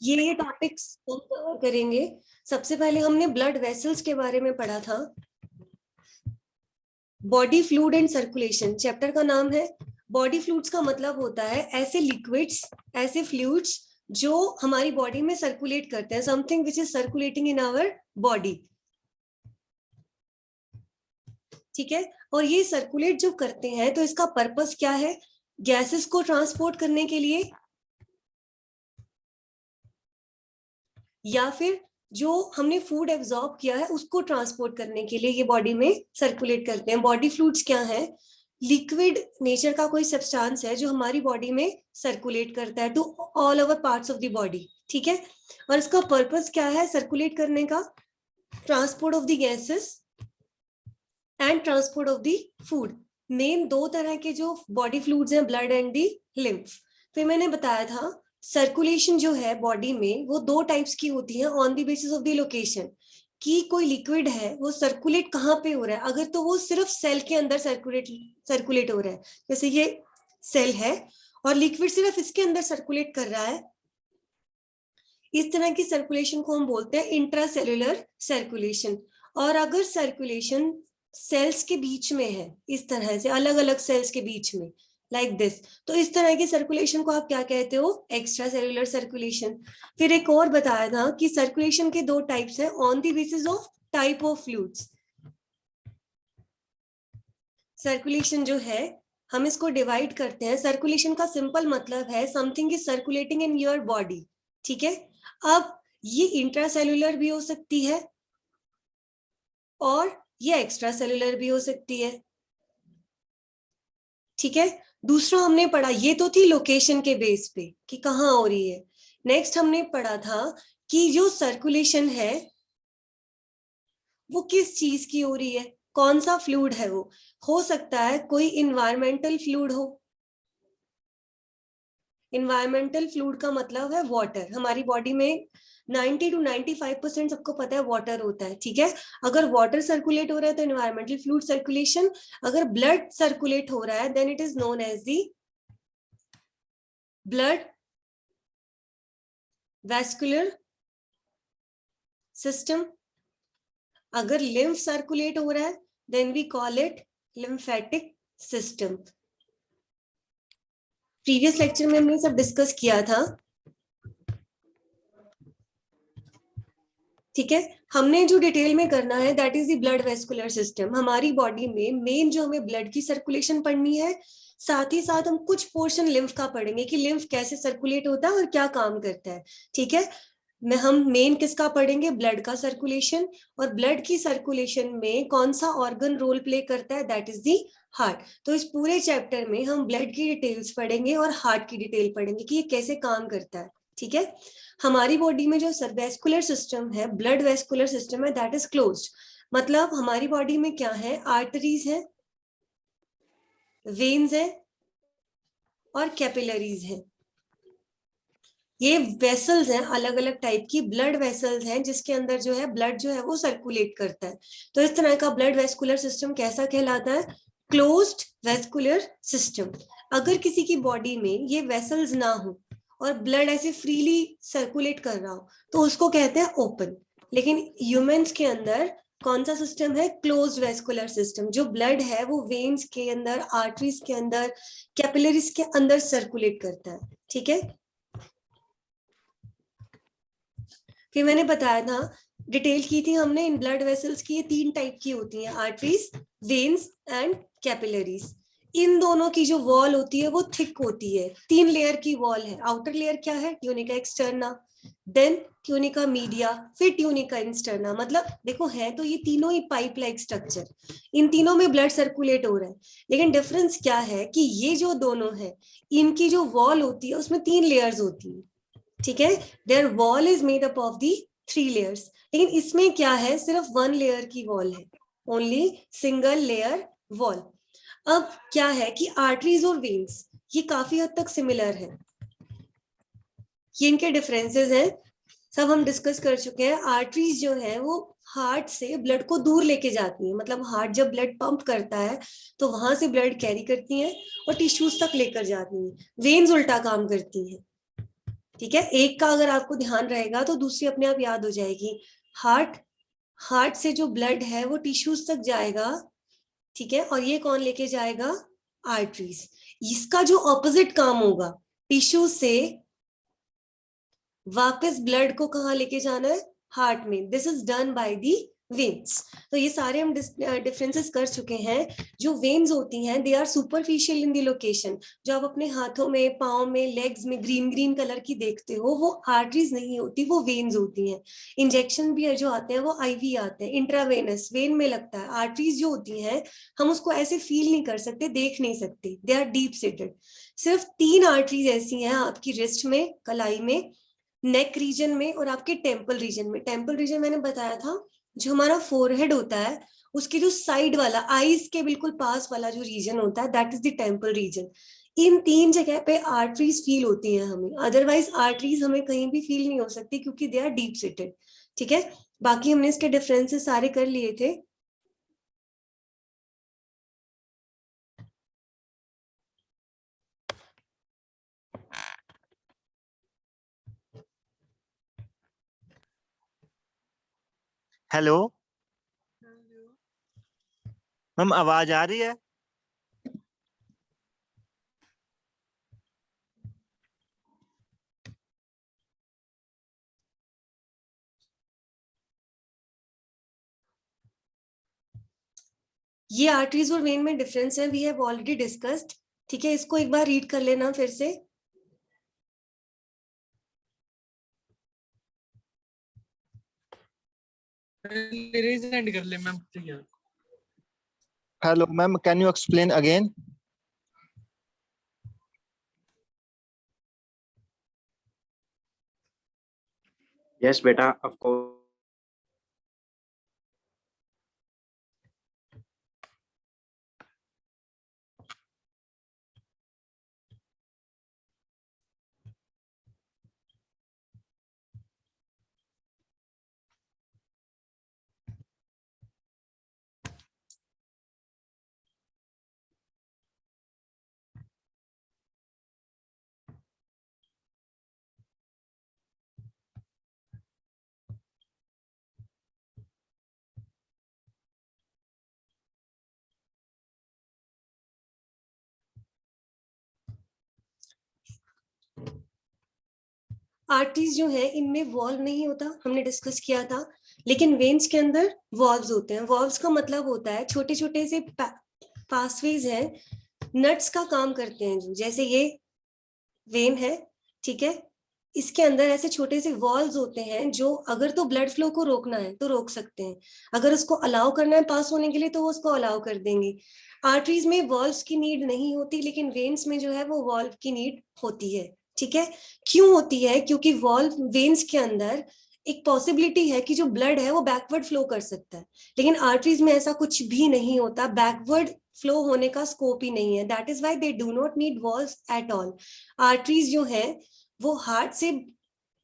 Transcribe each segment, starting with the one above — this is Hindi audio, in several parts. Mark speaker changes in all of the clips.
Speaker 1: ये टॉपिक्स हम कवर करेंगे। सबसे पहले हमने ब्लड वेसल्स के बारे में पढ़ा था। Body fluid and circulation chapter का नाम है। बॉडी फ्लूइड्स का मतलब होता है ऐसे लिक्विड्स, ऐसे फ्लूइड्स जो हमारी बॉडी में सर्कुलेट करते हैं, something which is circulating in our body. ठीक है, और ये सर्कुलेट जो करते हैं तो इसका पर्पस क्या है? गैसेस को ट्रांसपोर्ट करने के लिए, या फिर जो हमने फूड एब्जॉर्ब किया है उसको ट्रांसपोर्ट करने के लिए ये बॉडी में सर्कुलेट करते हैं। बॉडी फ्लूइड्स क्या है? लिक्विड नेचर का कोई सब्सटेंस है जो हमारी बॉडी में सर्कुलेट करता है to all over parts of the body. ठीक है, और इसका पर्पस क्या है सर्कुलेट करने का? Transport of the gases and transport of the food. Main दो तरह के जो बॉडी फ्लूइड्स हैं, ब्लड एंड दी लिम्फ। फिर मैंने बताया था सर्कुलेशन जो है बॉडी में वो दो टाइप्स की होती है on the basis of the location, कि कोई लिक्विड है वो सर्कुलेट कहाँ पे हो रहा है। अगर तो वो सिर्फ सेल के अंदर सर्कुलेट हो रहा है, जैसे ये सेल है और लिक्विड सिर्फ इसके अंदर सर्कुलेट कर रहा है, इस तरह की सर्कुलेशन को हम बोलते हैं इंट्रासेल्युलर सर्कुलेशन। और अगर सर्कुलेशन सेल्स के बीच में है, इस तरह से अलग अलग सेल्स के बीच में लाइक दिस, तो इस तरह की सर्कुलेशन को आप क्या कहते हो? Extra cellular circulation. फिर एक और बताया था कि सर्कुलेशन के दो टाइप्स हैं on the basis of type of fluids. Circulation जो है हम इसको डिवाइड करते हैं। सर्कुलेशन का सिंपल मतलब है something is circulating in your body. ठीक है, अब ये इंट्रासेल्युलर भी हो सकती है और ये एक्स्ट्रा सेल्युलर भी हो सकती है। ठीक है, दूसरा हमने पढ़ा, ये तो थी लोकेशन के बेस पे कि कहाँ हो रही है। नेक्स्ट हमने पढ़ा था कि जो सर्कुलेशन है वो किस चीज की हो रही है, कौन सा फ्लूइड है वो। हो सकता है कोई इन्वायरमेंटल फ्लूइड हो। इन्वायरमेंटल फ्लूइड का मतलब है वाटर। हमारी बॉडी में 90 to 95% सबको पता है वाटर होता है। ठीक है, अगर वाटर सर्कुलेट हो रहा है तो इन्वायरमेंटल फ्लूइड सर्कुलेशन। अगर ब्लड सर्कुलेट हो रहा है then it is known as the blood vascular system. अगर लिम्फ सर्कुलेट हो रहा है then we call it lymphatic system. Previous lecture में हमने सब डिस्कस किया था। ठीक है, हमने जो डिटेल में करना है that is the blood vascular system. हमारी बॉडी में मेन जो हमें ब्लड की सर्कुलेशन पढ़नी है, साथ ही साथ हम कुछ पोर्शन लिम्फ का पढ़ेंगे कि लिम्फ कैसे सर्कुलेट होता है और क्या काम करता है। ठीक है, में हम मेन किसका पढ़ेंगे? ब्लड का सर्कुलेशन। और ब्लड की सर्कुलेशन में कौन सा ऑर्गन रोल प्ले करता है? That is the heart. तो इस पूरे चैप्टर में हम ब्लड की डिटेल्स पढ़ेंगे और हार्ट की डिटेल पढ़ेंगे कि ये कैसे काम करता है। ठीक है, हमारी बॉडी में जो वेस्कुलर सिस्टम है, ब्लड वेस्कुलर सिस्टम है, दैट इज क्लोज्ड। मतलब हमारी बॉडी में क्या है? आर्टरीज है, वेन्स है और कैपिलरीज है। ये वेसल्स हैं अलग अलग टाइप की, ब्लड वेसल्स हैं जिसके अंदर जो है ब्लड जो है वो सर्कुलेट करता है। तो इस तरह का ब्लड वेस्कुलर सिस्टम कैसा कहलाता है? Closed vascular system. अगर किसी की बॉडी में ये वेसल्स ना हो और ब्लड ऐसे फ्रीली सर्कुलेट कर रहा हो तो उसको कहते हैं ओपन। लेकिन ह्यूमंस के अंदर कौन सा सिस्टम है? Closed vascular system. जो ब्लड है वो वेन्स के अंदर, आर्टरीज के अंदर, कैपिलरीज के अंदर सर्कुलेट करता है। ठीक है, फिर मैंने बताया था, डिटेल की थी हमने इन ब्लड वेसल्स की, ये तीन टाइप की होती हैं, आर्टरीज, वेन्स एंड कैपिलरीज। इन दोनों की जो वॉल होती है वो थिक होती है, 3 लेयर की वॉल है। आउटर लेयर क्या है? Tunica externa, then tunica media, फिर ट्यूनिका इंस्टर्ना। मतलब देखो है तो ये तीनों ही पाइप लाइक स्ट्रक्चर, इन तीनों में ब्लड सर्कुलेट हो रहा है। लेकिन डिफरेंस क्या है कि ये जो दोनों है इनकी जो वॉल होती है उसमें 3 लेयर्स होती है। ठीक है, their wall is made up of the 3 layers. लेकिन इसमें क्या है? सिर्फ 1 लेयर की वॉल है, ओनली सिंगल लेयर वॉल। अब क्या है कि आर्टरीज और वेन्स ये काफी हद तक सिमिलर है। ये इनके डिफरेंसेस हैं, सब हम डिस्कस कर चुके हैं। आर्टरीज जो है वो हार्ट से ब्लड को दूर लेके जाती है। मतलब हार्ट जब ब्लड पंप करता है तो वहां से ब्लड कैरी करती है और टिश्यूज तक लेकर जाती है। वेन्स उल्टा काम करती है। ठीक है, एक का अगर आपको ध्यान रहेगा तो दूसरी अपने आप याद हो जाएगी। हार्ट से जो ब्लड है वो टिश्यूज तक जाएगा, ठीक है, और ये कौन लेके जाएगा? आर्टरीज। इसका जो ऑपोजिट काम होगा, टिश्यू से वापस ब्लड को कहाँ लेके जाना है? हार्ट में। This is done by the veins. तो ये सारे हम डिफरेंसेस कर चुके हैं। जो वेन्स होती हैं they are superficial in the location. जो आप अपने हाथों में, पाँव में, लेग्स में ग्रीन ग्रीन कलर की देखते हो वो आर्टरीज नहीं होती, वो वेन्स होती हैं। इंजेक्शन भी जो आते हैं वो आईवी आते हैं, इंट्रावेनस वेन में लगता है। आर्टरीज जो होती हैं हम उसको ऐसे फील नहीं कर सकते, देख नहीं सकते, दे आर डीप सीटेड। सिर्फ 3 आर्टरीज ऐसी हैं आपकी रिस्ट में, कलाई में, नेक रीजन में और आपके टेम्पल रीजन में। टेम्पल रीजन मैंने बताया था, जो हमारा फोरहेड होता है उसके जो साइड वाला, आईज के बिल्कुल पास वाला जो रीजन होता है, that is the temple region. इन 3 जगह पे आर्टरीज फील होती हैं हमें, अदरवाइज आर्टरीज हमें कहीं भी फील नहीं हो सकती क्योंकि दे आर डीप सीटेड। ठीक है, बाकी हमने इसके डिफरेंसेस सारे कर लिए थे।
Speaker 2: हेलो मैम, आवाज आ रही है?
Speaker 1: ये आर्टरीज और वेन में डिफरेंस है, वी हैव ऑलरेडी डिस्कस्ड। ठीक है, इसको एक बार रीड कर लेना फिर से।
Speaker 3: कर ले ma'am.
Speaker 2: Hello ma'am, can you explain again?
Speaker 4: Yes बेटा, ऑफ कोर्स।
Speaker 1: आर्टरीज जो है इनमें वॉल्व नहीं होता, हमने डिस्कस किया था, लेकिन वेन्स के अंदर वॉल्व्स होते हैं। वॉल्व्स का मतलब होता है छोटे छोटे से पासवेज हैं, नट्स का काम करते हैं। जो जैसे ये वेन है, ठीक है, इसके अंदर ऐसे छोटे से वॉल्व्स होते हैं जो अगर तो ब्लड फ्लो को रोकना है तो रोक सकते हैं, अगर उसको अलाउ करना है पास होने के लिए तो वो उसको अलाउ कर देंगे। आर्टरीज में वॉल्व्स की नीड नहीं होती, लेकिन वेन्स में जो है वो वॉल्व की नीड होती है। ठीक है, क्यों होती है? क्योंकि वॉल्व वेन्स के अंदर एक पॉसिबिलिटी है कि जो ब्लड है वो बैकवर्ड फ्लो कर सकता है, लेकिन आर्टरीज में ऐसा कुछ भी नहीं होता, बैकवर्ड फ्लो होने का स्कोप ही नहीं है। That is why they do not need valves at all. Arteries जो है वो हार्ट से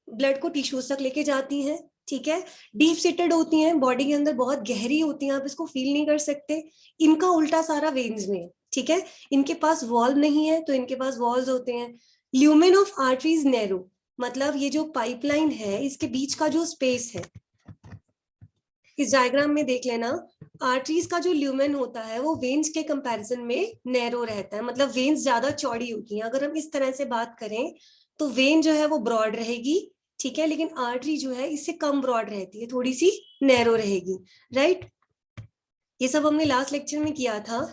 Speaker 1: ब्लड को टिश्यूज तक लेके जाती हैं, ठीक है, डीप सीटेड होती हैं, बॉडी के अंदर बहुत गहरी होती हैं, आप इसको फील नहीं कर सकते। इनका उल्टा सारा वेन्स में है, ठीक है, इनके पास वॉल्व नहीं है तो इनके पास वॉल्व्स होते हैं। ल्यूमेन ऑफ आर्टरीज नैरो, मतलब ये जो पाइपलाइन है इसके बीच का जो स्पेस है, इस डायग्राम में देख लेना, आर्टरीज का जो ल्यूमेन होता है वो वेन्स के कंपैरिजन में नैरो रहता है, मतलब वेन्स ज्यादा चौड़ी होती हैं। अगर हम इस तरह से बात करें तो वेन जो है वो ब्रॉड रहेगी, ठीक है, लेकिन आर्टरी जो है इससे कम ब्रॉड रहती है, थोड़ी सी नैरो रहेगी, राइट। ये सब हमने लास्ट लेक्चर में किया था।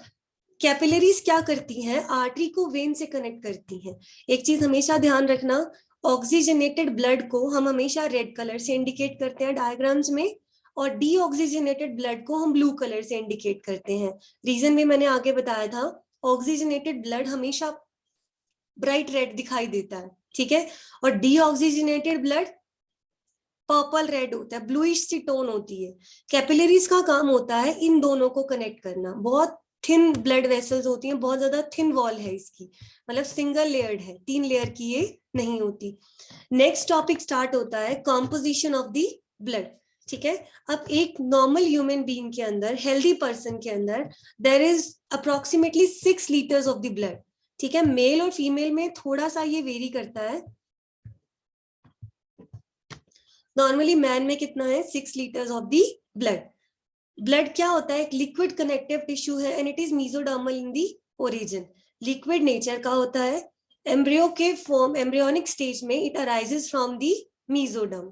Speaker 1: कैपिलरीज क्या करती हैं? आर्टरी को वेन से कनेक्ट करती हैं। एक चीज हमेशा ध्यान रखना, ऑक्सीजनेटेड ब्लड को हम हमेशा रेड कलर से इंडिकेट करते हैं डायग्राम्स में, और डीऑक्सीजनेटेड ब्लड को हम ब्लू कलर से इंडिकेट करते हैं। रीजन भी मैंने आगे बताया था, ऑक्सीजनेटेड ब्लड हमेशा ब्राइट रेड दिखाई देता है, ठीक है, और डीऑक्सीजनेटेड ब्लड पर्पल रेड होता है, ब्लूइश सी टोन होती है। कैपिलरीज का काम होता है इन दोनों को कनेक्ट करना। बहुत थिन ब्लड वेसल्स होती हैं, बहुत ज्यादा थिन वॉल है इसकी, मतलब सिंगल लेयर्ड है, 3 लेयर की ये नहीं होती। नेक्स्ट टॉपिक स्टार्ट होता है कॉम्पोजिशन ऑफ द ब्लड, ठीक है। अब एक नॉर्मल ह्यूमन बीइंग के अंदर, हेल्दी पर्सन के अंदर there is approximately 6 litres of the blood, ठीक है। मेल और फीमेल में थोड़ा सा ये वेरी करता है, नॉर्मली मैन में कितना है 6 litres of the blood. Blood क्या होता है, एक लिक्विड कनेक्टिव टिश्यू है and it is mesodermal in the origin. Liquid nature का होता है. एम्ब्रियो के फॉर्म, एम्ब्रियोनिक स्टेज में it arises from the mesoderm.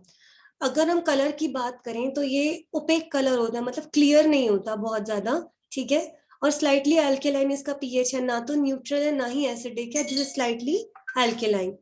Speaker 1: अगर हम कलर की बात करें तो ये ओपेक कलर होता है, मतलब क्लियर नहीं होता बहुत ज्यादा, ठीक है. और स्लाइटली अल्केलाइन इसका पीएच है, ना तो न्यूट्रल है ना ही एसिडिक है, this is slightly alkaline.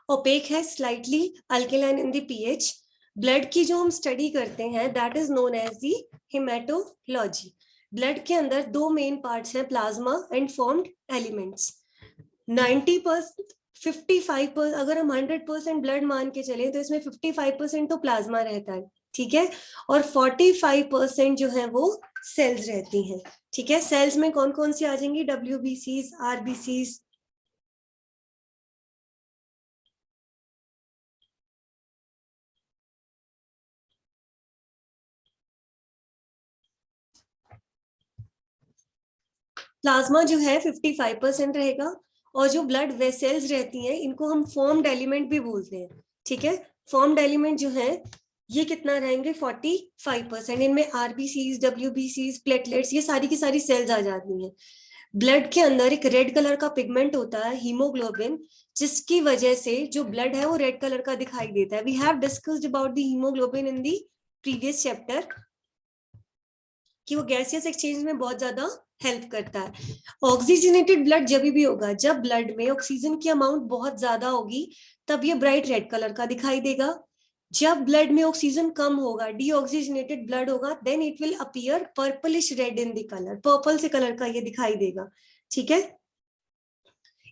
Speaker 1: Opaque है, slightly alkaline in the pH. Blood की जो हम स्टडी करते हैं that is known as the haematology. Blood के अंदर दो मेन पार्ट्स हैं, प्लाज्मा एंड फॉर्म्ड एलिमेंट्स. 90% 55%, अगर हम 100% ब्लड मान के चले तो इसमें 55% तो प्लाज्मा रहता है, ठीक है, और 45% जो है वो सेल्स रहती हैं, ठीक है. सेल्स में कौन कौन सी आ जाएंगी, WBCs, RBCs. प्लाज्मा जो है 55% रहेगा, और जो ब्लड वेसल्स रहती हैं इनको हम फॉर्म्ड एलिमेंट भी बोलते हैं, ठीक है. फॉर्म्ड एलिमेंट जो है ये कितना रहेंगे, 45%. इनमें आरबीसीज, डब्ल्यूबीसीज, प्लेटलेट्स, ये सारी की सारी सेल्स आ जाती हैं. ब्लड के अंदर एक रेड कलर का पिगमेंट होता है, हीमोग्लोबिन, जिसकी वजह से जो ब्लड है वो रेड कलर का दिखाई देता है. We have discussed about the haemoglobin in the previous chapter कि वो गैसियस एक्सचेंज में बहुत ज्यादा हेल्प करता है. ऑक्सीजनेटेड ब्लड जब भी होगा, जब ब्लड में ऑक्सीजन की अमाउंट बहुत ज्यादा होगी तब ये ब्राइट रेड कलर का दिखाई देगा. जब ब्लड में ऑक्सीजन कम होगा, डीऑक्सीजनेटेड ब्लड होगा, then it will appear purplish red in the colour, purple से कलर का ये दिखाई देगा, ठीक है.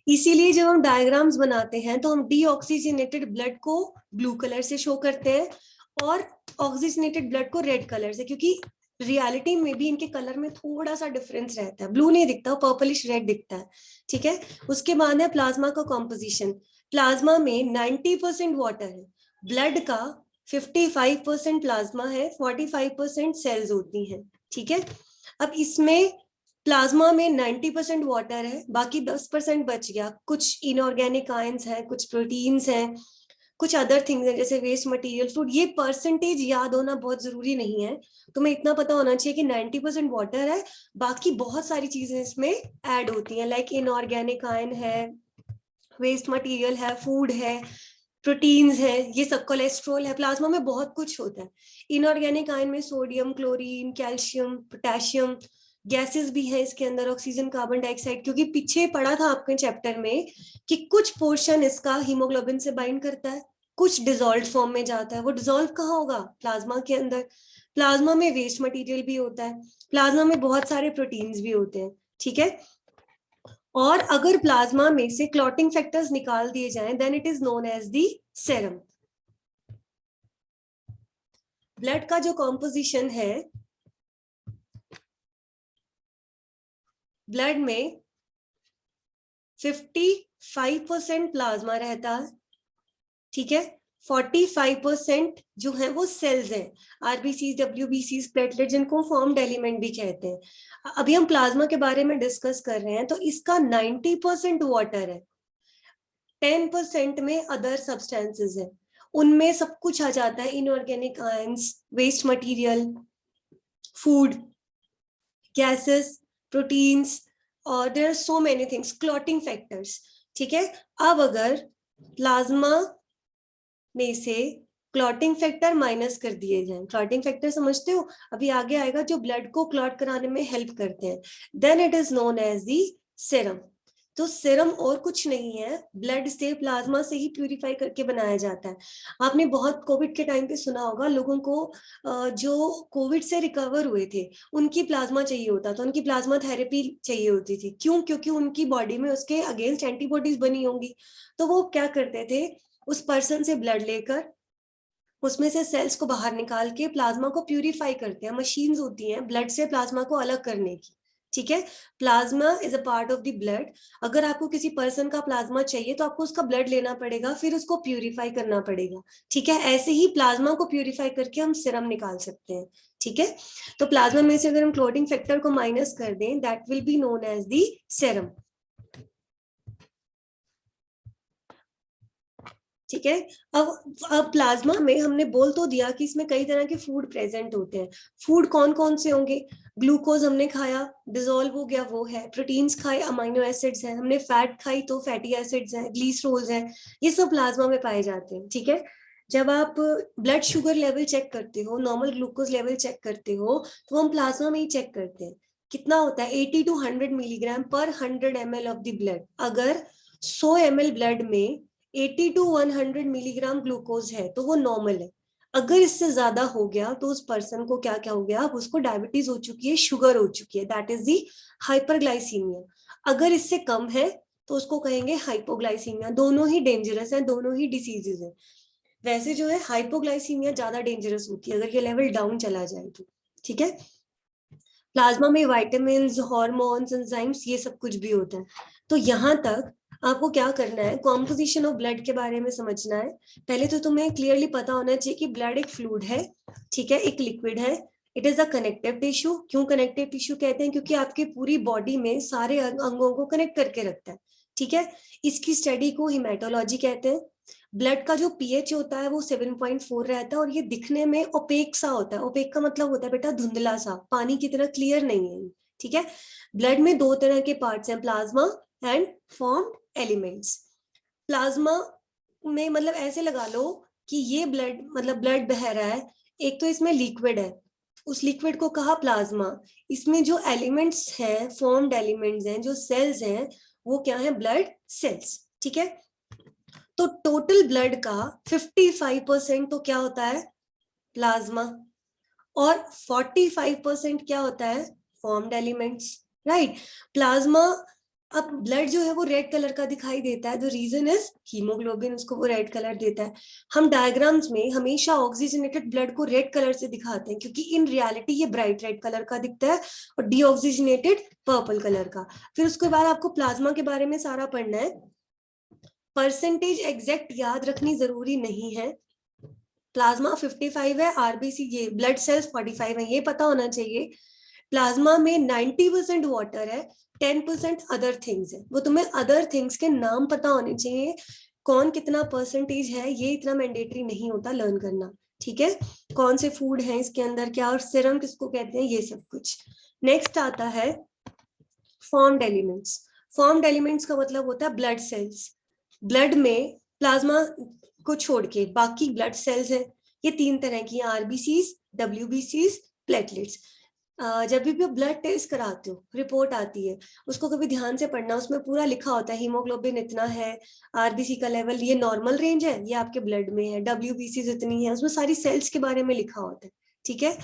Speaker 1: इसीलिए जब हम डायग्राम्स बनाते हैं तो हम डीऑक्सीजनेटेड ब्लड को ब्लू कलर से शो करते हैं और ऑक्सीजनेटेड ब्लड को रेड कलर से, क्योंकि रियलिटी में भी इनके कलर में थोड़ा सा डिफरेंस रहता है. ब्लू नहीं दिखता, पर्पलिश रेड दिखता है, ठीक है. उसके बाद है प्लाज्मा का कॉम्पोजिशन. प्लाज्मा में 90% वाटर है. ब्लड का 55% प्लाज्मा है, 45% सेल्स होती हैं, ठीक है. अब इसमें प्लाज्मा में 90% वाटर है, बाकी 10% बच गया. कुछ इनऑर्गेनिक आयंस है, कुछ प्रोटीन्स हैं, कुछ अदर थिंग्स हैं जैसे वेस्ट मटेरियल, फूड. ये परसेंटेज याद होना बहुत जरूरी नहीं है, तुम्हें इतना पता होना चाहिए कि 90% वाटर है, बाकी बहुत सारी चीजें इसमें ऐड होती हैं, लाइक इनऑर्गेनिक आयन है, वेस्ट मटेरियल है, फूड है, प्रोटीन्स है, ये सब, कोलेस्ट्रॉल है. प्लाज्मा में बहुत कुछ होता है. इनऑर्गेनिक आयन में sodium, chlorine, calcium, potassium, gases भी है इसके अंदर, ऑक्सीजन, कार्बन डाइऑक्साइड, क्योंकि पीछे पढ़ा था आपके चैप्टर में कि कुछ पोर्शन इसका हीमोग्लोबिन से बाइंड करता है, कुछ डिसॉल्व फॉर्म में जाता है. वो डिसॉल्व कहाँ होगा, प्लाज्मा के अंदर. प्लाज्मा में वेस्ट मटेरियल भी होता है, प्लाज्मा में बहुत सारे प्रोटीन्स भी होते हैं, ठीक है. और अगर प्लाज्मा में से क्लॉटिंग फैक्टर्स निकाल दिए जाएं then it is known as the serum. Blood का जो कॉम्पोजिशन है, ब्लड में 55% प्लाज्मा रहता है, ठीक है. 45% जो है वो सेल्स हैं, आरबीसी, डब्ल्यूबीसी, प्लेटलेट, जिनको फॉर्म्ड एलिमेंट भी कहते हैं. अभी हम प्लाज्मा के बारे में डिस्कस कर रहे हैं, तो इसका 90% वाटर है, 10% में अदर सब्सटेंसेस है. उनमें सब कुछ आ जाता है, inorganic ions, waste material, food, gases, proteins, और there are so many things, clotting factors, ठीक है. अब अगर प्लाज्मा में से क्लॉटिंग फैक्टर माइनस कर दिए जाएं। क्लॉटिंग फैक्टर समझते हो, अभी आगे आएगा, जो ब्लड को क्लॉट कराने में हेल्प करते हैं। Then it is known as the serum. तो सीरम और कुछ नहीं है, ब्लड से, प्लाज्मा से ही प्यूरिफाई करके बनाया जाता है। आपने बहुत कोविड के टाइम पे सुना होगा, लोगों को जो कोविड से रिकवर हुए थे उनकी प्लाज्मा चाहिए होता था, उनकी प्लाज्मा थेरेपी चाहिए होती थी। क्यों? क्योंकि उनकी बॉडी में उसके अगेंस्ट एंटीबॉडीज बनी होंगी। तो वो क्या करते थे, उस पर्सन से ब्लड लेकर उसमें से सेल्स को बाहर निकाल के प्लाज्मा को प्यूरिफाई करते हैं। मशीन्स होती हैं ब्लड से प्लाज्मा को अलग करने की, ठीक है। Plasma is a part of the blood. अगर आपको किसी पर्सन का प्लाज्मा चाहिए तो आपको उसका ब्लड लेना पड़ेगा, फिर उसको प्यूरिफाई करना पड़ेगा, ठीक है। ऐसे ही प्लाज्मा को प्यूरिफाई करके हम सीरम निकाल सकते हैं, ठीक है। तो प्लाज्मा में से अगर हम क्लॉटिंग फैक्टर को माइनस कर दें, that will be known as the serum, ठीक है। अब प्लाज्मा में हमने बोल तो दिया कि इसमें कई तरह के फूड प्रेजेंट होते हैं। फूड कौन कौन से होंगे? ग्लूकोज हमने खाया, डिसॉल्व हो गया, वो है। प्रोटीन्स खाए, अमाइनो एसिड्स हैं। हमने फैट खाई तो फैटी एसिड्स हैं, ग्लिसरोल्स हैं। ये सब प्लाज्मा में पाए जाते हैं, ठीक है। जब आप ब्लड शुगर लेवल चेक करते हो, नॉर्मल ग्लूकोज लेवल चेक करते हो, तो हम प्लाज्मा में ही चेक करते हैं। कितना होता है? 80 to 100 मिलीग्राम पर 100 ml ऑफ द ब्लड। अगर 100 ml ब्लड में 80 to 100 मिलीग्राम ग्लूकोज है तो वो नॉर्मल है। अगर इससे ज्यादा हो गया तो उस पर्सन को क्या क्या हो गया? अब उसको डायबिटीज हो चुकी है, शुगर हो चुकी है, दैट इज दी हाइपरग्लाइसीमिया। अगर इससे कम है तो उसको कहेंगे हाइपोग्लाइसीमिया। दोनों ही डेंजरस है, दोनों ही डिसीजेज है। वैसे जो है हाइपोग्लाइसीमिया ज्यादा डेंजरस होती है अगर ये लेवल डाउन चला जाए तो, ठीक है। प्लाज्मा में विटामिन, हार्मोन्स, एंजाइम्स, ये सब कुछ भी होता है। तो यहाँ तक आपको क्या करना है, कॉम्पोजिशन ऑफ ब्लड के बारे में समझना है। पहले तो तुम्हें क्लियरली पता होना चाहिए कि ब्लड एक फ्लूइड है, ठीक है, एक लिक्विड है। It is a connective tissue. क्यों कनेक्टिव टिश्यू कहते हैं? क्योंकि आपके पूरी बॉडी में सारे अंगों को कनेक्ट करके रखता है, ठीक है। इसकी स्टडी को हिमेटोलॉजी कहते हैं। ब्लड का जो पीएच होता है वो 7.4 रहता है, और ये दिखने में ओपेक सा होता है। ओपेक का मतलब होता है बेटा धुंधला सा, पानी की तरह क्लियर नहीं है, ठीक है। ब्लड में दो तरह के पार्ट्स हैं, plasma and formed elements. Plasma में मतलब ऐसे लगा लो कि ये ब्लड, मतलब ब्लड बह रहा है, एक तो इसमें लिक्विड है, उस लिक्विड को कहा प्लाज्मा। इसमें जो एलिमेंट्स हैं, फॉर्म्ड एलिमेंट्स हैं, जो सेल्स हैं, वो क्या है? ब्लड सेल्स, ठीक है। तो टोटल ब्लड का 55% तो क्या होता है? प्लाज्मा, और 45% क्या होता है? Formed elements, right. प्लाज्मा, अब ब्लड जो है वो रेड कलर का दिखाई देता है, द रीजन इज हीमोग्लोबिन, उसको वो रेड कलर देता है। हम डायग्राम्स में हमेशा ऑक्सीजनेटेड ब्लड को रेड कलर से दिखाते हैं, क्योंकि इन रियलिटी ये ब्राइट रेड कलर का दिखता है, और डीऑक्सीजनेटेड पर्पल कलर का। फिर उसके बाद आपको प्लाज्मा के बारे में सारा पढ़ना है। परसेंटेज एग्जैक्ट याद रखनी जरूरी नहीं है। प्लाज्मा 55 है, आरबीसी ये ब्लड सेल्स 45 है, ये पता होना चाहिए। प्लाज्मा में 90% वाटर है, 10% अदर थिंग्स है। वो तुम्हें अदर थिंग्स के नाम पता होने चाहिए, कौन कितना परसेंटेज है ये इतना मैंडेटरी नहीं होता लर्न करना, ठीक है। कौन से फूड है इसके अंदर, क्या, और सीरम किसको कहते हैं, ये सब कुछ। नेक्स्ट आता है फॉर्म्ड एलिमेंट्स। फॉर्म्ड एलिमेंट्स का मतलब होता है ब्लड सेल्स। ब्लड में प्लाज्मा को छोड़ के बाकी ब्लड सेल्स हैं, ये तीन तरह की, आरबीसीज, डब्ल्यूबीसीज, प्लेटलेट्स। जब भी ब्लड टेस्ट कराते हो, रिपोर्ट आती है, उसको कभी ध्यान से पढ़ना, उसमें पूरा लिखा होता है हीमोग्लोबिन इतना है, आरबीसी का लेवल ये नॉर्मल रेंज है, ये आपके ब्लड में है, डब्ल्यूबीसीज इतनी है, उसमें सारी सेल्स के बारे में लिखा होता है, ठीक है।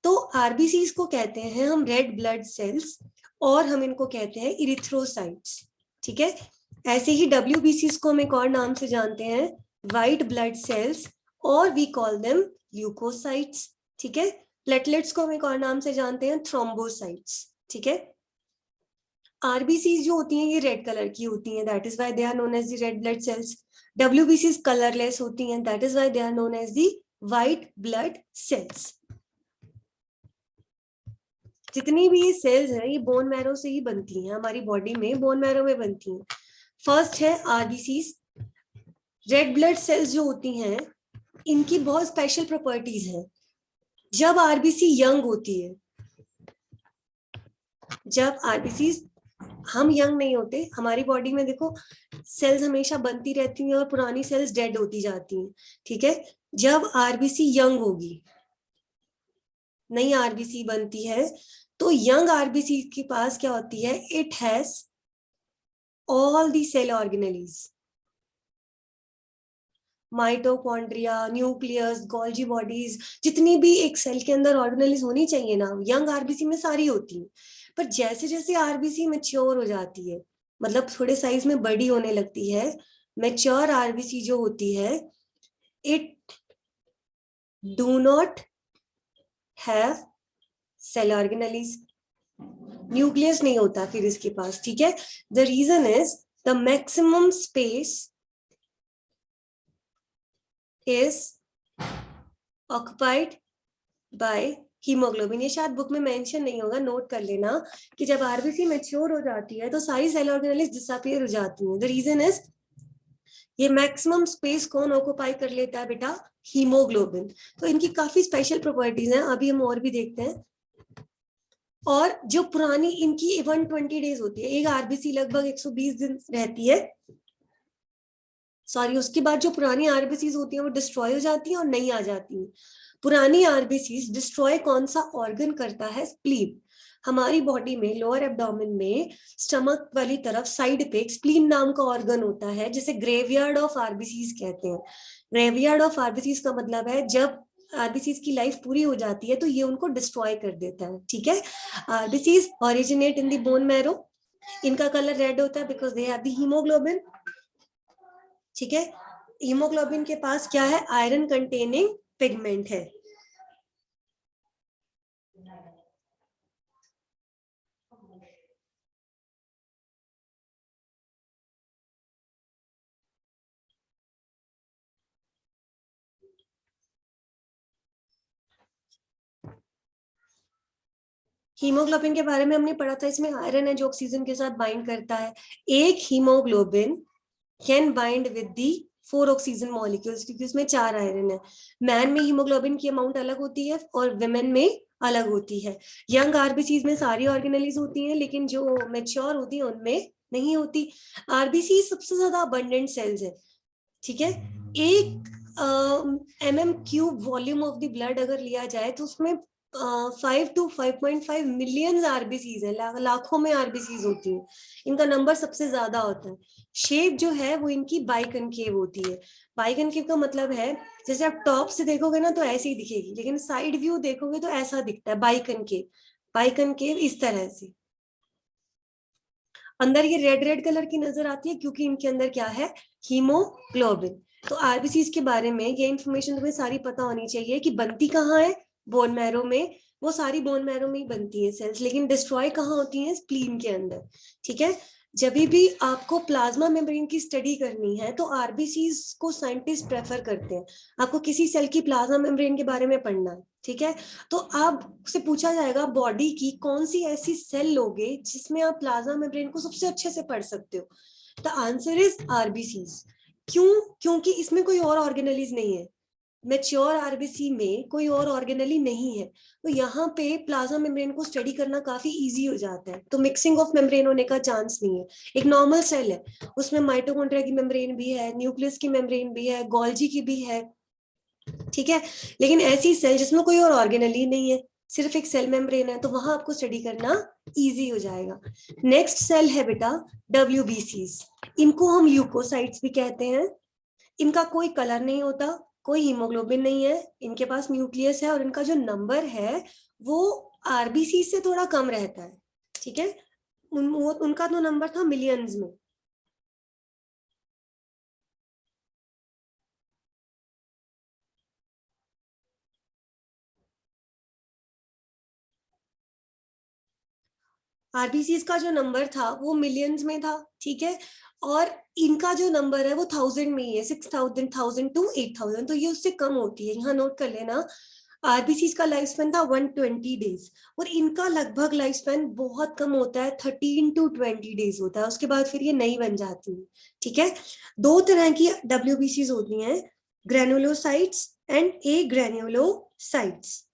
Speaker 1: तो आरबीसीज को कहते हैं हम रेड ब्लड सेल्स, और हम इनको कहते हैं इरिथ्रोसाइट्स, ठीक है। ऐसे ही डब्ल्यूबीसीज को हम एक और नाम से जानते हैं, व्हाइट ब्लड सेल्स, और वी कॉल देम ल्यूकोसाइट्स, ठीक है। प्लेटलेट्स को हम एक और नाम से जानते हैं, थ्रोम्बोसाइट्स, ठीक है। आरबीसीज जो होती हैं ये रेड कलर की होती हैं, that is why they are known as the red blood cells. डब्ल्यूबीसीज कलरलेस होती हैं, that is why they are known as the white blood cells. जितनी भी ये सेल्स हैं ये बोन मैरो से ही बनती हैं, हमारी बॉडी में बोन मैरो में बनती हैं। फर्स्ट है आरबीसीज। रेड ब्लड सेल्स जो होती हैं इनकी बहुत स्पेशल प्रॉपर्टीज हैं। जब आरबीसी यंग होती है, जब आरबीसी, हम यंग नहीं होते, हमारी बॉडी में देखो सेल्स हमेशा बनती रहती हैं और पुरानी सेल्स डेड होती जाती हैं, ठीक है। जब आरबीसी यंग होगी, नई आरबीसी बनती है, तो यंग आरबीसी के पास क्या होती है, it has all the cell organelles, mitochondria, nucleus, Golgi bodies, जितनी भी एक सेल के अंदर ऑर्गेनेलीज होनी चाहिए ना, यंग आरबीसी में सारी होती है। पर जैसे जैसे आरबीसी मैच्योर हो जाती है, मतलब थोड़े साइज में बड़ी होने लगती है, मैच्योर आरबीसी जो होती है, it do not have cell organelles, nucleus नहीं होता फिर इसके पास, ठीक है। The reason is the maximum space is occupied by haemoglobin. ये शायद बुक में मेंशन नहीं होगा, नोट कर लेना कि जब आरबीसी मैच्योर हो जाती है तो सारी सेल ऑर्गेनेलीज डिसअपीयर हो जाती हैं। द रीजन इज, ये मैक्सिमम स्पेस कौन ऑक्युपाई कर लेता है बेटा, हीमोग्लोबिन। तो इनकी काफी स्पेशल प्रॉपर्टीज हैं, अभी हम और भी देखते हैं। और जो पुरानी इनकी 120 डेज होती है, एक आरबीसी लगभग 120 दिन रहती है, सॉरी, उसके बाद जो पुरानी आरबीसीज होती हैं वो डिस्ट्रॉय हो जाती हैं और नई आ जाती हैं। पुरानी आरबीसीज डिस्ट्रॉय कौन सा ऑर्गन करता है, स्प्लीन। हमारी बॉडी में लोअर एब्डोमेन में स्टमक वाली तरफ साइड पे स्प्लीन नाम का ऑर्गन होता है, जिसे ग्रेवयार्ड ऑफ आरबीसीज कहते हैं। ग्रेवयार्ड ऑफ आरबीसीज का मतलब है जब आरबीसीज की लाइफ पूरी हो जाती है तो ये उनको डिस्ट्रॉय कर देता है, ठीक है। RBCs originate in the bone marrow, इनका कलर रेड होता है because they have the haemoglobin, ठीक है। हीमोग्लोबिन के पास क्या है, आयरन कंटेनिंग पिगमेंट है। हीमोग्लोबिन के बारे में हमने पढ़ा था, इसमें आयरन है जो ऑक्सीजन के साथ बाइंड करता है। एक haemoglobin can bind with the 4 oxygen molecules, क्योंकि उसमें 4 आयरन है। मैन में हीमोग्लोबिन की अमाउंट अलग होती है और विमेन में अलग होती है। यंग आरबीसीज में सारी ऑर्गेनेलीज होती हैं, लेकिन जो मैच्योर होती है उनमें नहीं होती। आरबीसी सबसे ज्यादा अबंडेंट सेल्स है, ठीक है। एक mm³ volume of the blood अगर लिया जाए तो उसमें 5 to 5.5 मिलियन आरबीसीज है, लाखों में आरबीसीज होती हैं, इनका नंबर सबसे ज्यादा होता है। शेप जो है वो इनकी बाइकनकेव होती है। बाइकनकेव का मतलब है जैसे आप टॉप से देखोगे ना तो ऐसे ही दिखेगी, लेकिन साइड व्यू देखोगे तो ऐसा दिखता है, बाइकनकेव। बाइकनकेव इस तरह से, अंदर ये रेड रेड कलर की नजर आती है क्योंकि इनके अंदर क्या है, हीमोग्लोबिन। तो आरबीसीज के बारे में ये इन्फॉर्मेशन तुम्हें सारी पता होनी चाहिए कि बनती कहाँ है, बोन मैरो में। वो सारी बोन मैरो में ही बनती है सेल्स, लेकिन डिस्ट्रॉय कहाँ होती है, स्प्लीन के अंदर, ठीक है। जब भी आपको प्लाज्मा मेम्ब्रेन की स्टडी करनी है तो आरबीसीज को साइंटिस्ट प्रेफर करते हैं। आपको किसी सेल की प्लाज्मा मेम्ब्रेन के बारे में पढ़ना है, ठीक है, तो आपसे पूछा जाएगा बॉडी की कौन सी ऐसी सेल लोगे जिसमें आप प्लाज्मा मेम्ब्रेन को सबसे अच्छे से पढ़ सकते हो। The answer is RBCs. क्यों, क्योंकि इसमें कोई और ऑर्गेनेलीज नहीं है, मैच्योर आरबीसी में कोई और ऑर्गेनेली नहीं है, तो यहाँ पे प्लाज्मा मेम्ब्रेन को स्टडी करना काफी इजी हो जाता है। तो मिक्सिंग ऑफ मेम्ब्रेन होने का चांस नहीं है। एक नॉर्मल सेल है, उसमें माइटोकॉन्ड्रिया की मेम्ब्रेन भी है, न्यूक्लियस की मेम्ब्रेन भी है, गोल्जी की भी है, ठीक है। लेकिन ऐसी सेल जिसमें कोई और ऑर्गेनेली नहीं है, सिर्फ एक सेल मेम्ब्रेन है, तो वहां आपको स्टडी करना इजी हो जाएगा। नेक्स्ट सेल है बेटा डब्ल्यूबीसीज। इनको हम ल्यूकोसाइट्स भी कहते हैं। इनका कोई कलर नहीं होता, कोई हीमोग्लोबिन नहीं है, इनके पास न्यूक्लियस है और इनका जो नंबर है वो आरबीसी से थोड़ा कम रहता है, ठीक है। उनका तो नंबर था मिलियंस में। आरबीसीज का जो नंबर था वो मिलियंस में था, ठीक है। और इनका जो नंबर है वो 1000 में ही है, 6000, 1000 to 8000, तो ये उससे कम होती है, यहाँ नोट कर लेना। आरबीसीज का लाइफ स्पैन था 120 डेज और इनका लगभग लाइफ स्पैन बहुत कम होता है, 13 to 20 डेज होता है, उसके बाद फिर ये नई बन जाती है, ठीक है। 2 तरह की डब्ल्यूबीसीज होती हैं, granulocytes and A granulocytes.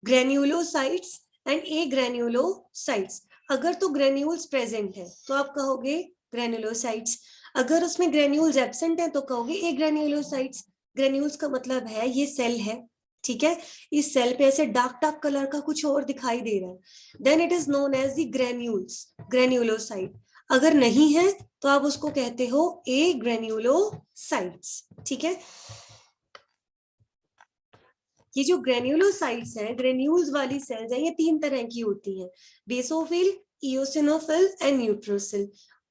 Speaker 1: Granulocytes and A granulocytes. अगर तो ग्रेन्यूल्स प्रेजेंट है तो आप कहोगे ग्रेन्युलोसाइट्स। अगर उसमें ग्रेन्यूल्स एब्सेंट है तो कहोगे ए ग्रेन्युलोसाइट्स। ग्रेन्यूल्स का मतलब है ये सेल है, ठीक है, इस सेल पे ऐसे डार्क डार्क कलर का कुछ और दिखाई दे रहा है, then it is known as the granules, granulocyte. अगर नहीं है तो आप उसको कहते हो ए ग्रेन्युलोसाइट्स, ठीक है। ये जो ग्रेन्युलोसाइट्स हैं, ग्रेन्यूल्स वाली सेल्स हैं, ये 3 तरह की होती हैं, बेसोफिल, इओसिनोफिल एंड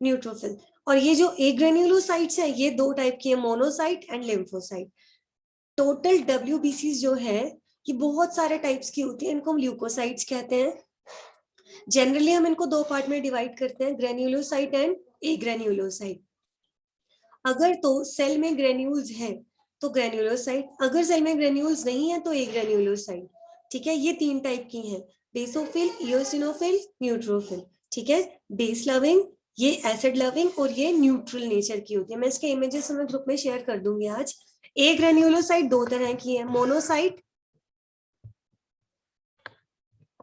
Speaker 1: न्यूट्रोफिल। और ये जो ए ग्रेन्युलोसाइट्स हैं ये 2 टाइप की है, monocyte and lymphocyte. Total WBCs जो है ये बहुत सारे टाइप्स की होती है, इनको हम ल्यूकोसाइट्स कहते हैं। जनरली हम इनको 2 पार्ट में डिवाइड करते हैं, ग्रेन्युलोसाइट एंड ए ग्रेन्युलोसाइट। अगर तो सेल में ग्रेन्यूल्स हैं तो ग्रेन्युलोसाइट, अगर सेल में ग्रेन्यूल्स नहीं है तो ए ग्रेन्युलोसाइट, ठीक है। ये 3 टाइप की हैं, बेसोफिल, इओसिनोफिल, न्यूट्रोफिल, ठीक है। बेस लविंग, ये एसिड लविंग, और ये न्यूट्रल नेचर की होती है। मैं इसके इमेजेस मैं ग्रुप में शेयर कर दूंगी आज। ए ग्रेन्युलोसाइट 2 तरह की है, monocyte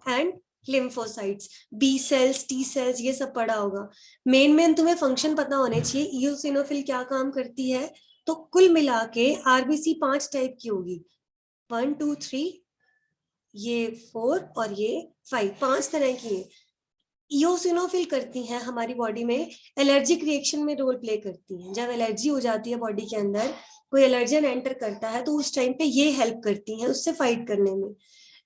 Speaker 1: and lymphocytes. B cells, T cells, ये सब पढ़ा होगा। मेन तुम्हें फंक्शन पता होने चाहिए, इओसिनोफिल क्या काम करती है। तो कुल मिला के आरबीसी 5 टाइप की होगी, 1 2 3, ये 4 और ये 5, 5 तरह की है। इओसिनोफिल करती हैं हमारी बॉडी में एलर्जिक रिएक्शन में रोल प्ले करती हैं। जब एलर्जी हो जाती है बॉडी के अंदर, कोई एलर्जन एंटर करता है, तो उस टाइम पे ये हेल्प करती हैं उससे फाइट करने में।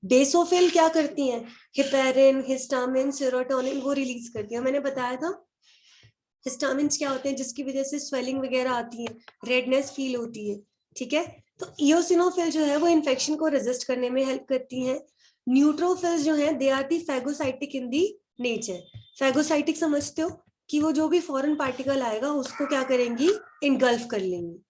Speaker 1: बेसोफिल क्या करती हैं, हिपेरिन, हिस्टामिन, सेरोटोनिन वो रिलीज करती है। मैंने बताया था हिस्टामिन क्या होते हैं, जिसकी वजह से स्वेलिंग वगैरह आती है, रेडनेस फील होती है, ठीक है। तो इओसिनोफिल जो है वो इन्फेक्शन को रेजिस्ट करने में हेल्प करती हैं। न्यूट्रोफिल्स जो है they are the phagocytic in the nature. Phagocytic समझते हो कि वो जो भी फॉरेन पार्टिकल आएगा उसको क्या करेंगी, इनगल्फ कर लेंगी।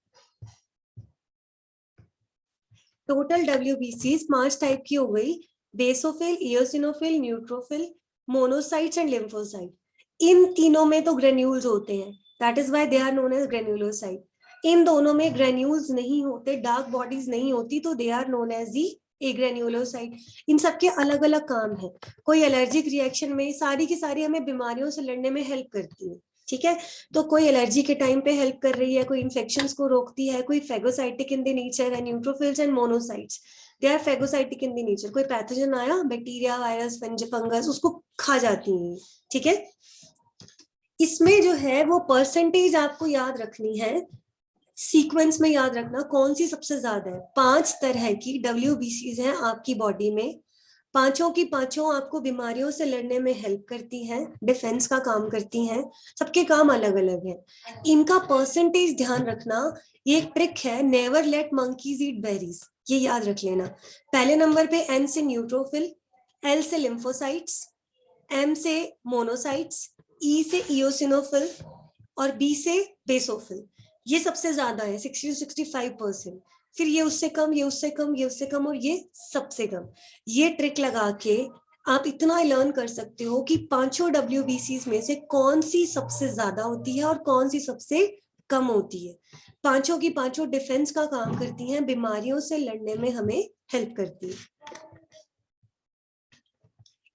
Speaker 1: टोटल WBCs 5 टाइप की हो गई, basophil, eosinophil, neutrophil, monocytes and lymphocyte. इन तीनों में तो ग्रेन्यूल्स होते हैं, that is why they are known as granulocyte. इन दोनों में ग्रेन्यूल्स नहीं होते, डार्क बॉडीज नहीं होती, तो they are known as the agranulocyte. इन सबके अलग अलग काम है। कोई एलर्जिक रिएक्शन में सारी की सारी हमें बीमारियों से लड़ने में हेल्प करती है, ठीक है। तो कोई एलर्जी के टाइम पे हेल्प कर रही है, कोई इन्फेक्शंस को रोकती है, कोई फैगोसाइटिक इन द नेचर है। Neutrophils and monocytes they are phagocytic in the nature. कोई पैथोजन आया, बैक्टीरिया, वायरस, फंगस, उसको खा जाती है, ठीक है। इसमें जो है वो परसेंटेज आपको याद रखनी है, सीक्वेंस में याद रखना कौन सी सबसे ज्यादा है। 5 तरह की WBCs हैं आपकी बॉडी में, पांचों की पांचों आपको बीमारियों से लड़ने में हेल्प करती हैं, डिफेंस का काम करती हैं, सबके काम अलग अलग है। इनका परसेंटेज ध्यान रखना, ये एक ट्रिक है, नेवर लेट मंकीज ईट बेरीज, ये याद रख लेना। पहले नंबर पे N से न्यूट्रोफिल, L से लिम्फोसाइट्स, M से मोनोसाइट्स, E से इओसिनोफिल और B से बेसोफिल। ये सबसे ज्यादा है 60 to 65%। फिर ये उससे कम, ये उससे कम, ये उससे कम और ये सबसे कम। ये ट्रिक लगा के आप इतना लर्न कर सकते हो कि पांचों WBCs में से कौन सी सबसे ज्यादा होती है और कौन सी सबसे कम होती है। पांचों की पांचों डिफेंस का काम करती हैं, बीमारियों से लड़ने में हमें हेल्प करती है।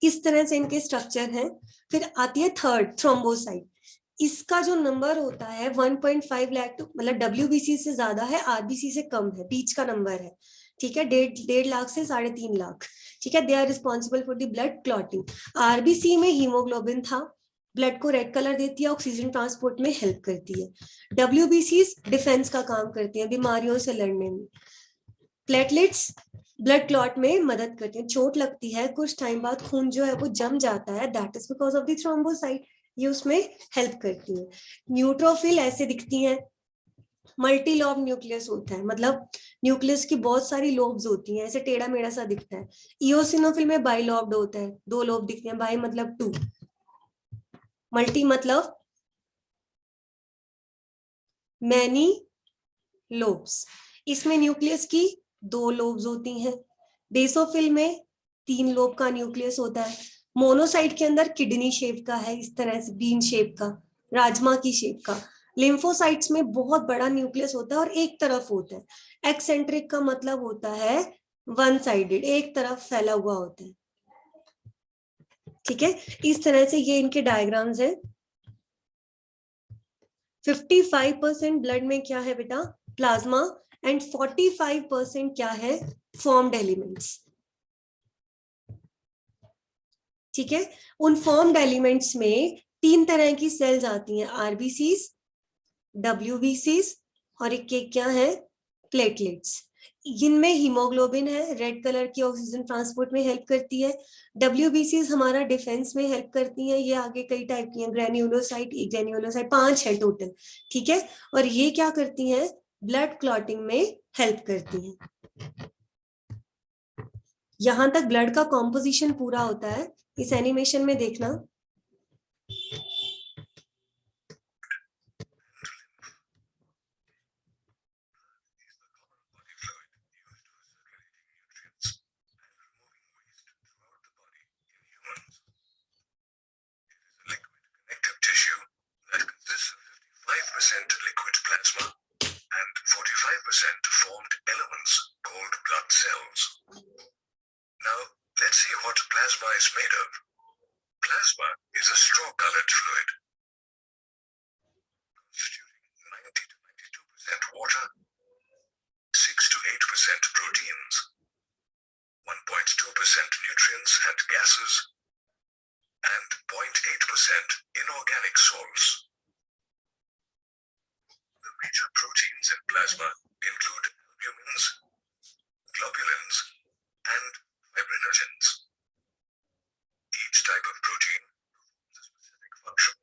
Speaker 1: इस तरह से इनके स्ट्रक्चर हैं। फिर आती है थर्ड, थ्रोम्बोसाइट। इसका जो नंबर होता है 1.5 लाख, मतलब WBC से ज्यादा है, RBC से कम है, बीच का नंबर है, ठीक है। 1.5 लाख से 3.5 लाख, ठीक है। They are responsible for the blood clotting. RBC में हीमोग्लोबिन था, ब्लड को रेड कलर देती है, ऑक्सीजन ट्रांसपोर्ट में हेल्प करती है। WBCs डिफेंस का काम करती है, बीमारियों से लड़ने में। प्लेटलेट्स ब्लड क्लॉट में मदद करती है, चोट लगती है कुछ टाइम बाद खून जो है वो जम जाता है, that is because of the thrombocyte, ये उसमें हेल्प करती है। न्यूट्रोफिल ऐसे दिखती हैं, मल्टी लॉब न्यूक्लियस होता है, मतलब न्यूक्लियस की बहुत सारी लोब्स होती हैं, ऐसे टेढ़ा मेढ़ा सा दिखता है। इओसिनोफिल में बाइलॉब्ड होता है, 2 लोब दिखते हैं, बाई मतलब 2, मल्टी मतलब मैनी लोब्स। इसमें न्यूक्लियस की 2 लोब्स होती हैं। बेसोफिल में 3 लोब का न्यूक्लियस होता है। मोनोसाइट के अंदर किडनी शेप का है, इस तरह से बीन शेप का, राजमा की शेप का। लिम्फोसाइट्स में बहुत बड़ा न्यूक्लियस होता है और एक तरफ होता है। एक्सेंट्रिक का मतलब होता है वन साइडेड, एक तरफ फैला हुआ होता है, ठीक है। इस तरह से ये इनके डायग्राम्स हैं। 55% ब्लड में क्या है बेटा, प्लाज्मा, एंड 45% क्या है, फॉर्म्ड एलिमेंट्स। ठीक है, उन फॉर्म्ड एलिमेंट्स में 3 तरह की सेल्स आती हैं, आरबीसीज, डब्ल्यूबीसीज और एक के क्या है, प्लेटलेट्स। इनमें हीमोग्लोबिन है, रेड कलर की ऑक्सीजन ट्रांसपोर्ट में हेल्प करती है। डब्ल्यूबीसीज हमारा डिफेंस में हेल्प करती हैं, ये आगे कई टाइप की हैं, ग्रेन्युलोसाइट, एक ग्रेन्युलोसाइट, 5 है टोटल। ठीक है, और ये क्या करती हैं, ब्लड क्लॉटिंग में हेल्प करती हैं। यहां तक ब्लड का कॉम्पोजिशन पूरा होता है। इस एनिमेशन में देखना,
Speaker 5: Connective tissue that consists of 55% liquid plasma and 45% formed elements called blood cells. Now, let's see what plasma is made of. Plasma is a straw-colored fluid constituting 90 to 92% water, 6 to 8% proteins, 1.2% nutrients and gases, and 0.8% inorganic salts. The major proteins in plasma include albumins, globulins, and fibrinogens. Each type of protein performs a specific function.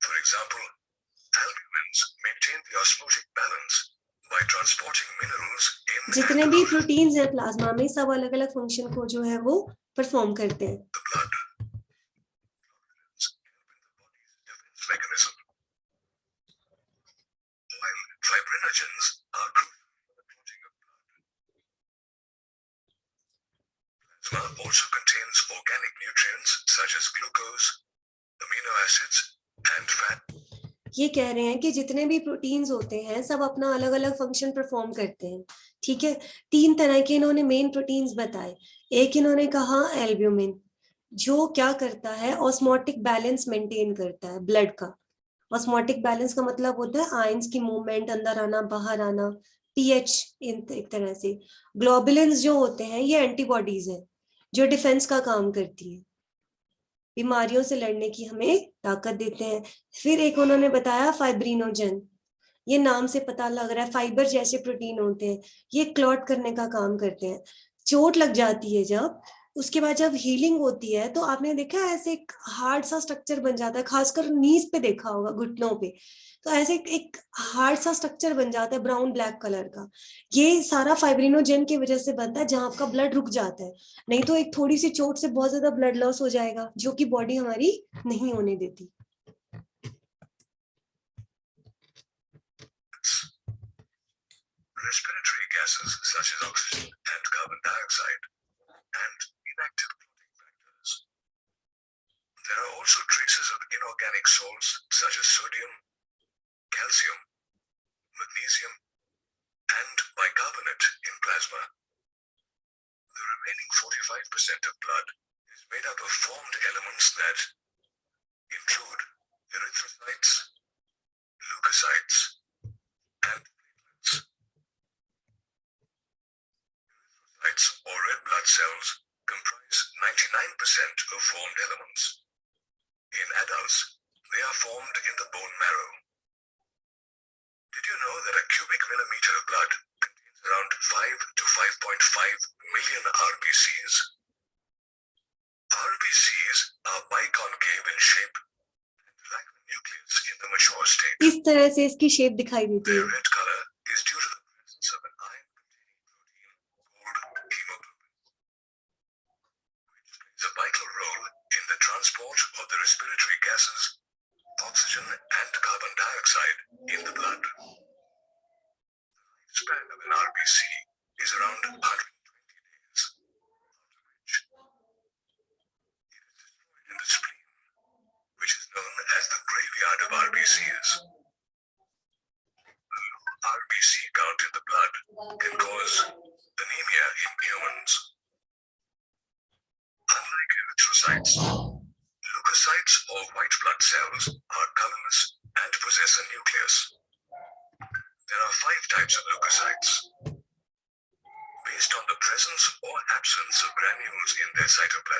Speaker 5: For example, albumins maintain the osmotic balance by transporting minerals in
Speaker 1: जितने भी प्रोटीन्स हैं प्लाज्मा में, सब अलग अलग फंक्शन को जो है वो परफॉर्म करते हैं।
Speaker 5: the blood. Globulins help in the body's defense mechanism, while fibrinogens are crucial for the clotting of blood. Plasma also contains organic nutrients such as glucose, amino acids, and fat.
Speaker 1: ये कह रहे हैं कि जितने भी प्रोटीन्स होते हैं सब अपना अलग अलग फंक्शन परफॉर्म करते हैं। ठीक है, 3 तरह के इन्होंने मेन प्रोटीन्स बताए। एक इन्होंने कहा एल्ब्यूमिन, जो क्या करता है, ऑस्मोटिक बैलेंस मेंटेन करता है ब्लड का। ऑस्मोटिक बैलेंस का मतलब होता है आयंस की मूवमेंट, अंदर आना बाहर आना, पीएच, एक तरह से। ग्लोबुलिन्स जो होते हैं ये एंटीबॉडीज हैं जो डिफेंस का काम करती है, बीमारियों से लड़ने की हमें ताकत देते हैं। फिर एक उन्होंने बताया फाइब्रिनोजन, ये नाम से पता लग रहा है फाइबर जैसे प्रोटीन होते हैं, ये क्लॉट करने का काम करते हैं। चोट लग जाती है जब, उसके बाद जब हीलिंग होती है तो आपने देखा है ऐसे एक हार्ड सा स्ट्रक्चर बन जाता है, खासकर नीज पे देखा होगा, घुटनों पे, तो ऐसे एक हार्ड सा स्ट्रक्चर बन जाता है ब्राउन ब्लैक कलर का। ये सारा फाइब्रिनोजन की वजह से बनता है, जहां आपका ब्लड रुक जाता है। नहीं तो एक थोड़ी सी चोट से बहुत ज्यादा ब्लड लॉस हो जाएगा, जो कि बॉडी हमारी नहीं होने देती।
Speaker 5: Respiratory gases such as oxygen and carbon dioxide, and inactive clotting factors. There are also traces of inorganic salts such as sodium, calcium, magnesium, and bicarbonate in plasma. The remaining 45% of blood is made up of formed elements that include erythrocytes, leukocytes, and platelets. Erythrocytes or red blood cells comprise 99% of formed elements. In adults, they are formed in the bone marrow. Did you know that a cubic millimeter of blood contains around 5 to 5.5 million RBCs? RBCs are biconcave in shape and lack the nucleus in the mature state.
Speaker 1: इस तरह से इसकी शेप दिखाई देती
Speaker 5: Their
Speaker 1: है।
Speaker 5: red color is due to the presence of an iron-containing protein called hemoglobin, which plays a vital role in the transport of the respiratory gases, oxygen and carbon dioxide in the blood. The lifespan of an RBC is around 120 days, after which it is destroyed in the spleen, which is known as the graveyard of RBCs. A low RBC count in the blood can cause anemia in humans. Unlike erythrocytes, leukocytes or white blood cells are colorless and possess a nucleus. There are 5 types of leukocytes. Based on the presence or absence of granules in their cytoplasm,